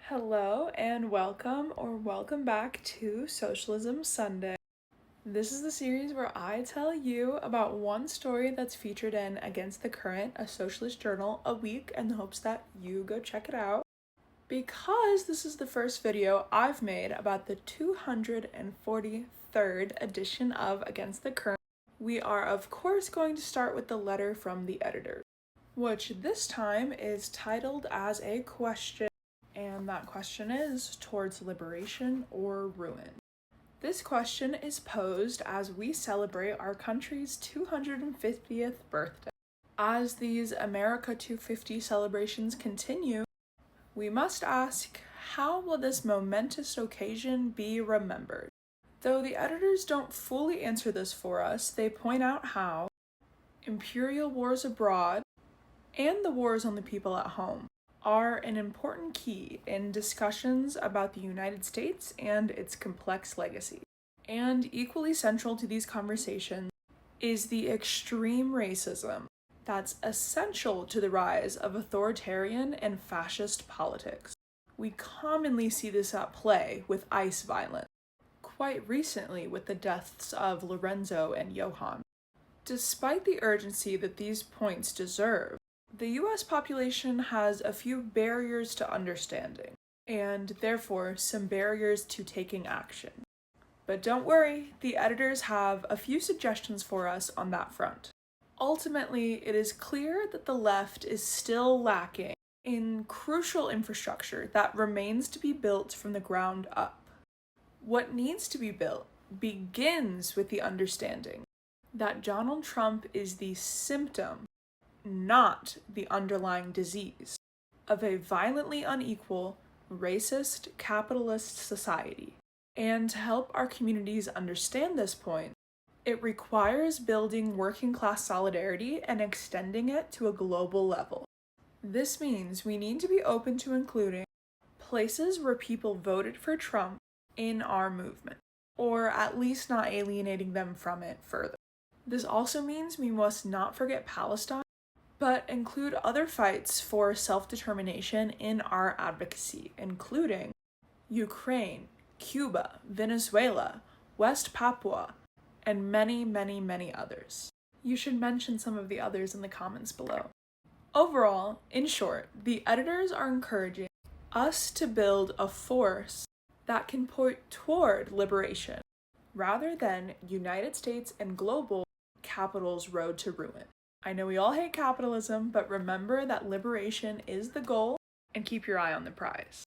Hello and welcome back to Socialism Sunday. This is the series where I tell you about one story that's featured in Against the Current, a socialist journal, a week in the hopes that you go check it out. Because this is the first video I've made about the 243rd edition of Against the Current, we are of course going to start with the letter from the editor, which this time is titled as a question. And that question is, towards liberation or ruin? This question is posed as we celebrate our country's 250th birthday. As these America 250 celebrations continue, we must ask, how will this momentous occasion be remembered? Though the editors don't fully answer this for us, they point out how imperial wars abroad and the wars on the people at home are an important key in discussions about the United States and its complex legacy. And equally central to these conversations is the extreme racism that's essential to the rise of authoritarian and fascist politics. We commonly see this at play with ICE violence, quite recently with the deaths of Lorenzo and Johan. Despite the urgency that these points deserve, the US population has a few barriers to understanding, and therefore some barriers to taking action. But don't worry, the editors have a few suggestions for us on that front. Ultimately, it is clear that the left is still lacking in crucial infrastructure that remains to be built from the ground up. What needs to be built begins with the understanding that Donald Trump is the symptom, not the underlying disease, of a violently unequal, racist, capitalist society. And to help our communities understand this point, it requires building working class solidarity and extending it to a global level. This means we need to be open to including places where people voted for Trump in our movement, or at least not alienating them from it further. This also means we must not forget Palestine, but include other fights for self-determination in our advocacy, including Ukraine, Cuba, Venezuela, West Papua, and many, many, many others. You should mention some of the others in the comments below. Overall, in short, the editors are encouraging us to build a force that can point toward liberation, rather than United States and global capital's road to ruin. I know we all hate capitalism, but remember that liberation is the goal, and keep your eye on the prize.